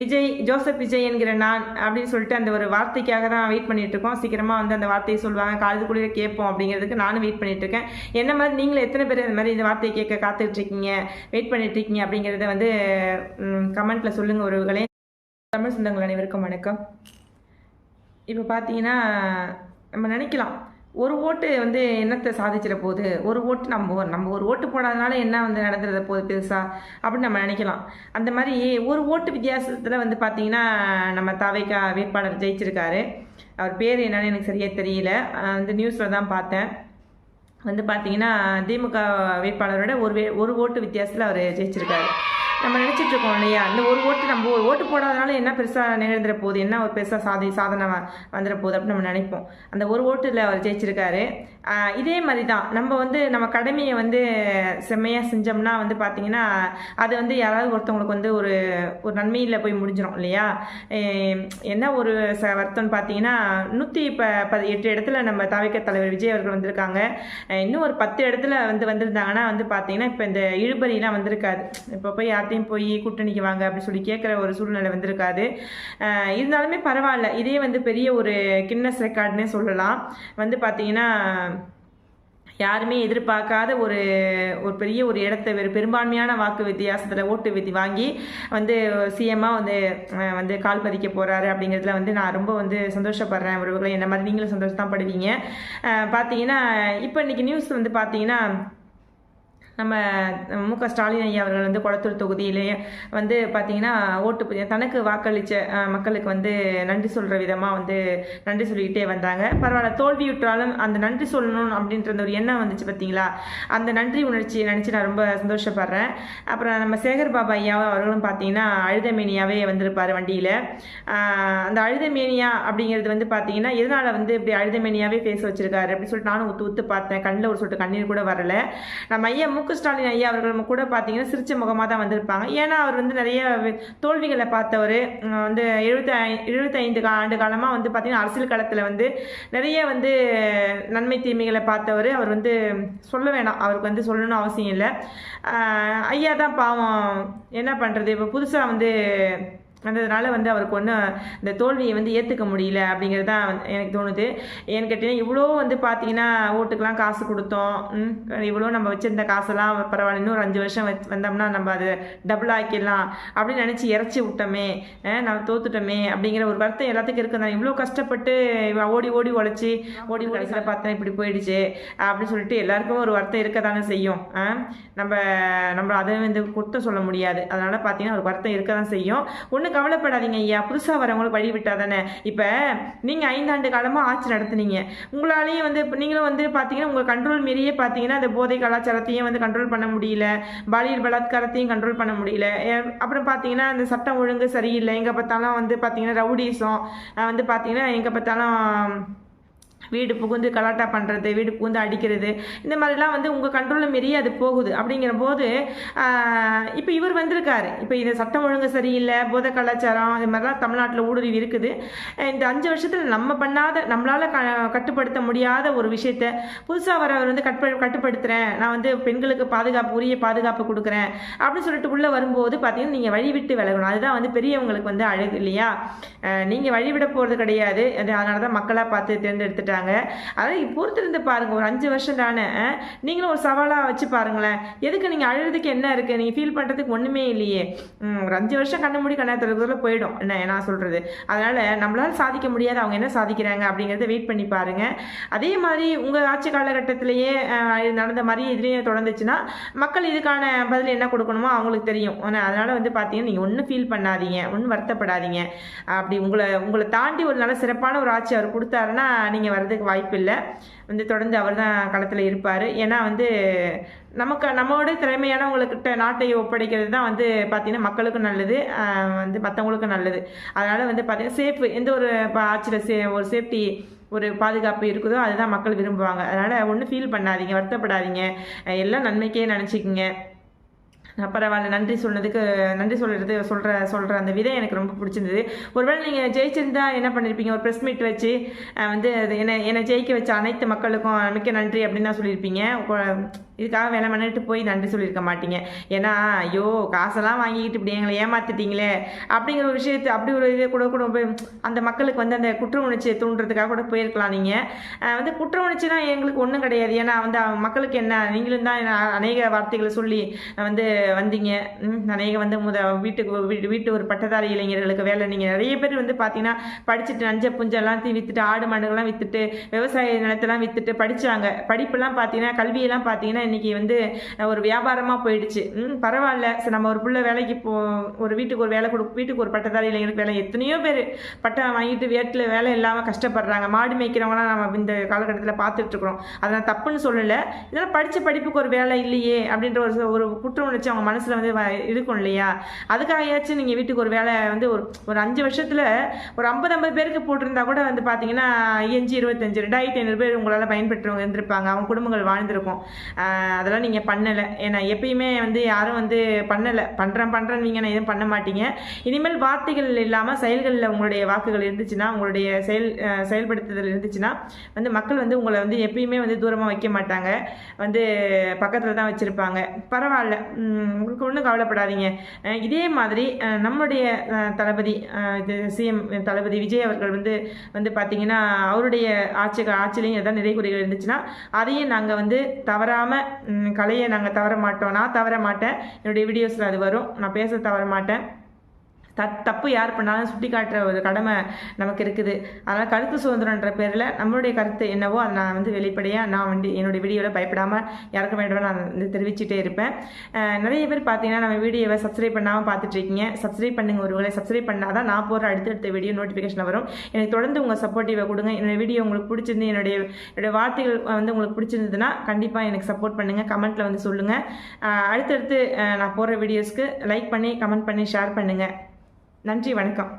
Joseph Vijay என்கிற நான் அப்படின்னு சொல்லிட்டு அந்த ஒரு வார்த்தைக்காக தான் வெயிட் பண்ணிட்டு இருக்கோம். சீக்கிரமாக வந்து அந்த வார்த்தையை சொல்லுவாங்க, காலத்துக்குள்ளேயே கேட்போம் அப்படிங்கிறதுக்கு நானும் வெயிட் பண்ணிட்டு இருக்கேன். என்ன மாதிரி நீங்களும் எத்தனை பேர் இந்த மாதிரி இந்த வார்த்தையை கேட்க காத்துட்டு இருக்கீங்க, வெயிட் பண்ணிட்டு இருக்கீங்க அப்படிங்கிறத வந்து கமெண்ட்ல சொல்லுங்க உறவுகளே. தமிழ் சொந்தங்கள் அனைவருக்கும் வணக்கம். இப்போ பார்த்தீங்கன்னா நம்ம நினைக்கலாம், ஒரு ஓட்டு வந்து என்னத்தை சாதிச்சிட போகுது, ஒரு ஓட்டு நம்ம ஒரு ஓட்டு போடாதனால என்ன வந்து நடந்துட போகுது பெருசா அப்படின்னு நம்ம நினைக்கலாம். அந்த மாதிரி ஒரு ஓட்டு வித்தியாசத்தில் வந்து பார்த்தீங்கன்னா நம்ம தவைக்கா வேட்பாளர் ஜெயிச்சிருக்காரு. அவர் பேர் என்னன்னு எனக்கு சரியாக தெரியல, வந்து நியூஸில் தான் பார்த்தேன். வந்து பார்த்தீங்கன்னா திமுக வேட்பாளரோட ஒரு ஓட்டு வித்தியாசத்தில் அவர் ஜெயிச்சிருக்காரு. நம்ம நினச்சிட்டு இருக்கோம் இல்லையா, இந்த ஒரு ஓட்டு நம்ம ஒரு ஓட்டு போடாதனால என்ன பெருசாக நிகழ்ந்துட போகுது, என்ன ஒரு பெருசாக சாதனை வந்துட போகுது அப்படின்னு நம்ம நினைப்போம். அந்த ஒரு ஓட்டில் அவர் ஜெயிச்சிருக்காரு. இதே மாதிரி தான் நம்ம வந்து நம்ம கடமையை வந்து செம்மையாக செஞ்சோம்னா வந்து பார்த்திங்கன்னா அது வந்து யாராவது ஒருத்தவங்களுக்கு வந்து ஒரு நன்மையில் போய் முடிஞ்சிடும் இல்லையா. என்ன ஒரு வருத்தம்னு பார்த்தீங்கன்னா 108 இடத்துல நம்ம தவிக தலைவர் விஜய் அவர்கள் வந்திருக்காங்க. இன்னும் ஒரு 10 இடத்துல வந்திருந்தாங்கன்னா வந்து பார்த்தீங்கன்னா இப்போ இந்த இழுபறிலாம் வந்திருக்காது. இப்போ போய் யார்ட்டையும் போய் கூட்டணிக்கு வாங்க அப்படின்னு சொல்லி கேட்குற ஒரு சூழ்நிலை வந்திருக்காது. இருந்தாலுமே பரவாயில்ல, இதே வந்து பெரிய ஒரு கின்னஸ் ரெக்கார்டுன்னே சொல்லலாம். வந்து பார்த்தீங்கன்னா யாருமே எதிர்பார்க்காத ஒரு பெரிய ஒரு இடத்த பெரும்பான்மையான வாக்கு வித்தியாசத்தில் ஓட்டு வாங்கி வந்து சிஎம்மாக வந்து கால் பதிக்க போகிறாரு அப்படிங்கிறதுல வந்து நான் ரொம்ப வந்து சந்தோஷப்படுறேன் உறவுகளை. என்ன மாதிரி நீங்களும் சந்தோஷம் தான் படுவீங்க. பார்த்தீங்கன்னா இப்போ இன்றைக்கி நியூஸ் வந்து பார்த்தீங்கன்னா நம்ம மு.க. ஸ்டாலின் ஐயா அவர்கள் வந்து கொளத்தூர் தொகுதியிலேயே வந்து பார்த்தீங்கன்னா ஓட்டு தனக்கு வாக்களித்த மக்களுக்கு வந்து நன்றி சொல்கிற விதமாக வந்து நன்றி சொல்லிக்கிட்டே வந்தாங்க. பரவாயில்ல, தோல்வியுற்றாலும் அந்த நன்றி சொல்லணும் அப்படின்ற ஒரு எண்ணம் வந்துச்சு பார்த்தீங்களா. அந்த நன்றி உணர்ச்சி நினச்சி நான் ரொம்ப சந்தோஷப்படுறேன். அப்புறம் நம்ம சேகர் பாபா ஐயா அவர்களும் பார்த்தீங்கன்னா அழுதமேனியாவே வந்திருப்பார் வண்டியில். அந்த அழுதமேனியா அப்படிங்கிறது வந்து பார்த்தீங்கன்னா எதனால் வந்து இப்படி அழுதமேனியாவே பேச வச்சிருக்காரு அப்படின்னு சொல்லிட்டு நானும் ஊற்று பார்த்தேன். கண்ணில் ஒரு சொட்டு கண்ணீர் கூட வரல. நம்ம ஐயா மு.க. ஸ்டாலின் ஐயா அவர்கள் கூட பார்த்தீங்கன்னா சிரிச்ச முகமாக தான் வந்திருப்பாங்க. ஏன்னா அவர் வந்து நிறைய தோல்விகளை பார்த்தவர். வந்து 75 ஆண்டு காலமாக வந்து பார்த்தீங்கன்னா அரசியல் களத்தில் வந்து நிறைய வந்து நன்மை தீமைகளை பார்த்தவர். அவர் வந்து சொல்ல வேணாம், அவருக்கு வந்து சொல்லணும்னு அவசியம் இல்லை. ஐயா தான் பாவம், என்ன பண்ணுறது, இப்போ புதுசாக வந்து வந்ததுனால வந்து அவருக்கு ஒன்றும் இந்த தோல்வியை வந்து ஏற்றுக்க முடியல அப்படிங்கிறது தான் எனக்கு தோணுது. ஏன்னு கேட்டீங்கன்னா இவ்வளோ வந்து பார்த்தீங்கன்னா ஓட்டுக்கெலாம் காசு கொடுத்தோம், இவ்வளோ நம்ம வச்சுருந்த காசெல்லாம் பரவாயில்ல, இன்னொரு 5 வருஷம் வந்தோம்னா நம்ம அதை டபுள் ஆக்கிடலாம் அப்படின்னு நினச்சி இறச்சி விட்டோமே, நம்ம தோத்துட்டோமே அப்படிங்கிற ஒரு வருத்தம் எல்லாத்துக்கும் இருக்குது தான். இவ்வளோ கஷ்டப்பட்டு ஓடி உழைச்சி கடைசியில் பார்த்தா இப்படி போயிடுச்சு அப்படின்னு சொல்லிட்டு எல்லாருக்கும் ஒரு வருத்தம் இருக்க தானே செய்யும். நம்ம அதை வந்து குற்றம் சொல்ல முடியாது. அதனால் பார்த்தீங்கன்னா ஒரு வருத்தம் இருக்க தான் செய்யும். ஒன்று கவலைப்படாதீங்க ஐயா, புதுசாக வரவங்களுக்கு வழி விட்டா தானே. இப்போ நீங்கள் 5 ஆண்டு காலமாக ஆட்சி நடத்துனீங்க, உங்களாலேயும் வந்து நீங்களும் வந்து பார்த்தீங்கன்னா உங்கள் கண்ட்ரோல் மீறியே பார்த்தீங்கன்னா அந்த போதை கலாச்சாரத்தையும் வந்து கண்ட்ரோல் பண்ண முடியல, பாலியல் பலாத்காரத்தையும் கண்ட்ரோல் பண்ண முடியல. அப்புறம் பார்த்தீங்கன்னா அந்த சட்டம் ஒழுங்கு சரியில்லை, எங்கே பார்த்தாலும் வந்து பார்த்தீங்கன்னா ரவுடிசம், வந்து பார்த்தீங்கன்னா எங்கே பார்த்தாலும் வீடு புகுந்து கலாட்டா பண்ணுறது, வீடு புகுந்து அடிக்கிறது, இந்த மாதிரிலாம் வந்து உங்கள் கண்ட்ரோலில் மீறி அது போகுது. அப்படிங்கிற போது இப்போ இவர் வந்திருக்காரு. இப்போ இந்த சட்டம் ஒழுங்கு சரியில்லை, போதை கலாச்சாரம், இது மாதிரிலாம் தமிழ்நாட்டில் ஊடுருவி இருக்குது. இந்த 5 வருஷத்தில் நம்ம பண்ணாத, நம்மளால் கட்டுப்படுத்த முடியாத ஒரு விஷயத்த புதுசாக வரவர் வந்து கட்டுப்படுத்துகிறேன், நான் வந்து பெண்களுக்கு உரிய பாதுகாப்பு கொடுக்குறேன் அப்படின்னு சொல்லிட்டு உள்ளே வரும்போது பார்த்தீங்கன்னா நீங்கள் வழிவிட்டு விலகணும். அதுதான் வந்து பெரியவங்களுக்கு வந்து அழகு இல்லையா. நீங்கள் வழிவிட போகிறது கிடையாது. அதனால தான் மக்களாக பார்த்து தேர்ந்தெடுத்துட்டாங்க. அதாவது பொறுத்திருந்து பாருங்க, ஒரு 5 வருஷம் தானே, நீங்களும் ஒரு சவாலாக வச்சு பாருங்களேன். எதுக்கு நீங்கள் அழுறதுக்கு என்ன இருக்கு, நீங்கள் ஃபீல் பண்ணுறதுக்கு ஒன்றுமே இல்லையே. ஒரு 5 வருஷம் கண்ண மூடி கண்ணாத்துறதுக்குள்ள போயிடும், என்ன சொல்கிறது. அதனால் நம்மளால் சாதிக்க முடியாது, அவங்க என்ன சாதிக்கிறாங்க அப்படிங்கிறத வெயிட் பண்ணி பாருங்க. அதே மாதிரி உங்கள் ஆட்சி காலகட்டத்திலேயே நடந்த மாதிரி இதுலேயே தொடர்ந்துச்சுன்னா மக்கள் இதுக்கான பதில் என்ன கொடுக்கணுமோ அவங்களுக்கு தெரியும். அதனால் வந்து பார்த்தீங்கன்னா நீங்கள் ஒன்றும் ஃபீல் பண்ணாதீங்க, ஒன்றும் வருத்தப்படாதீங்க. அப்படி உங்களை தாண்டி ஒரு நல்ல சிறப்பான ஒரு ஆட்சி அவர் கொடுத்தாருன்னா நீங்கள் வரதுக்கு வாய்ப்பு இல்லை. வந்து தொடர்ந்து அவர் தான் களத்தில் இருப்பார். ஏன்னா வந்து நம்மளோட திறமையானவங்கக்கிட்ட நாட்டை ஒப்படைக்கிறது தான் வந்து பார்த்திங்கன்னா மக்களுக்கும் நல்லது, வந்து மற்றவங்களுக்கும் நல்லது. அதனால் வந்து பார்த்திங்கன்னா சேஃப், எந்த ஒரு ஆட்சியில் ஒரு சேஃப்டி ஒரு பாதுகாப்பு இருக்குதோ அதுதான் மக்கள் விரும்புவாங்க. அதனால் ஒன்றும் ஃபீல் பண்ணாதீங்க, வருத்தப்படாதீங்க, எல்லாம் நன்மைக்கே நினச்சிக்கிங்க. பரவாயில்ல. நன்றி சொன்னதுக்கு நன்றி சொல்கிற அந்த விதை எனக்கு ரொம்ப பிடிச்சிருந்தது. ஒருவேளை நீங்கள் ஜெயிச்சிருந்தா என்ன பண்ணியிருப்பீங்க? ஒரு ப்ரெஸ் மீட் வச்சு வந்து அது என்னை ஜெயிக்க வச்ச அனைத்து மக்களுக்கும் மிக்க நன்றி அப்படின்னு தான் சொல்லியிருப்பீங்க. இதுக்காக வேலை பண்ணிட்டு போய் நன்றி சொல்லியிருக்க மாட்டீங்க. ஏன்னா ஐயோ காசெல்லாம் வாங்கிக்கிட்டு இப்படி எங்களை ஏமாற்றிட்டீங்களே அப்படிங்கிற ஒரு விஷயத்தை அப்படி ஒரு இதை கூட போய் அந்த மக்களுக்கு வந்து அந்த குற்ற உணர்ச்சியை தூண்டுறதுக்காக கூட போயிருக்கலாம். நீங்கள் வந்து குற்ற உணர்ச்சினா எங்களுக்கு ஒன்றும் கிடையாது. ஏன்னா வந்து மக்களுக்கு என்ன நீங்களும் தான் அநேக வார்த்தைகளை சொல்லி வந்து வந்தீங்க. அநேக வந்து வீட்டு ஒரு பட்டதாரி இளைஞர்களுக்கு வேலை. நீங்கள் நிறைய பேர் வந்து பார்த்தீங்கன்னா படிச்சுட்டு நஞ்ச புஞ்செல்லாம் விற்றுட்டு ஆடு மாடுகள்லாம் விற்றுட்டு விவசாய நிலத்தெல்லாம் விற்றுட்டு படித்தாங்க. படிப்பெல்லாம் பார்த்தீங்கன்னா கல்வியெல்லாம் பார்த்தீங்கன்னா இன்றைக்கி வந்து ஒரு வியாபாரமாக போயிடுச்சு. பரவாயில்ல. சரி நம்ம ஒரு பிள்ளை வேலைக்கு ஒரு வீட்டுக்கு ஒரு வேலை வீட்டுக்கு ஒரு பட்டதாரி இளைஞருக்கு வேலை. எத்தனையோ பேர் பட்டம் வாங்கிட்டு வீட்டில் வேலை இல்லாமல் கஷ்டப்படுறாங்க. மாடு மேய்க்கிறவங்களாம் நம்ம இந்த காலகட்டத்தில் பார்த்துட்ருக்குறோம். அதை நான் தப்புன்னு சொல்லலை. இதெல்லாம் படித்த படிப்புக்கு ஒரு வேலை இல்லையே அப்படின்ற ஒரு குற்ற உணர்ச்சி அவங்க மனசில் வந்து இருக்கும் இல்லையா? அதுக்காகயாச்சும் நீங்கள் வீட்டுக்கு ஒரு வேலை வந்து ஒரு 5 வருஷத்தில் ஒரு 50 பேருக்கு போட்டிருந்தா கூட வந்து பார்த்தீங்கன்னா 25 2500 பேர் உங்களால் பயன்பெற்றவங்க இருந்திருப்பாங்க. அவங்க குடும்பங்கள் வாழ்ந்திருக்கும். அதெல்லாம் நீங்கள் பண்ணலை. ஏன்னா எப்பயுமே வந்து யாரும் வந்து பண்ணுறேன்னு நீங்கள் எதுவும் பண்ண மாட்டீங்க. இனிமேல் வார்த்தைகள் இல்லாமல் செயல்களில் உங்களுடைய வாக்குகள் இருந்துச்சுன்னா, உங்களுடைய செயல்படுத்துதல் இருந்துச்சுன்னா வந்து மக்கள் வந்து உங்களை வந்து எப்பயுமே வந்து தூரமாக வைக்க மாட்டாங்க. வந்து பக்கத்தில் தான் வச்சுருப்பாங்க. பரவாயில்ல. உங்களுக்கு ஒன்றும் கவலைப்படாதீங்க. இதே மாதிரி நம்முடைய தளபதி சிஎம் தளபதி விஜய் அவர்கள் வந்து பார்த்தீங்கன்னா அவருடைய ஆட்சியிலையும் எதாவது நிறைகுறைகள் இருந்துச்சுன்னா அதையும் நாங்கள் வந்து தவறாமல் கலையை நாங்கள் தவற மாட்டோம். நான் தவற மாட்டேன். என்னுடைய வீடியோஸில் அது வரும். நான் பேச தவற மாட்டேன். தப்பு யார் பண்ணாலும் சுட்டி காட்டுற ஒரு கடமை நமக்கு இருக்குது. அதனால் கருத்து சுதந்திரன்ற பேரில் நம்மளுடைய கருத்து என்னவோ அதை நான் வந்து வெளிப்படையாக நான் வந்து என்னுடைய வீடியோவில் பயப்படாமல் யாருக்கும் வேண்டாம் நான் வந்து தெரிவிச்சுட்டே இருப்பேன். நிறைய பேர் பார்த்தீங்கன்னா நம்ம வீடியோவை சப்ஸ்கிரைப் பண்ணாமல் பார்த்துட்ருக்கீங்க. சப்ஸ்கிரைப் பண்ணுங்கள். ஒருவேளை சப்ஸ்கிரைப் பண்ணால் தான் நான் போகிற அடுத்தடுத்த வீடியோ நோட்டிஃபிகேஷன் வரும். எனக்கு தொடர்ந்து உங்கள் சப்போர்ட்டிவை கொடுங்க. என்னுடைய வீடியோ உங்களுக்கு பிடிச்சிருந்து என்னுடைய வார்த்தைகள் வந்து உங்களுக்கு பிடிச்சிருந்ததுன்னா கண்டிப்பாக எனக்கு சப்போர்ட் பண்ணுங்கள். கமெண்ட்டில் வந்து சொல்லுங்கள். அடுத்தடுத்து நான் போகிற வீடியோஸ்க்கு லைக் பண்ணி கமெண்ட் பண்ணி ஷேர் பண்ணுங்கள். நன்றி, வணக்கம்.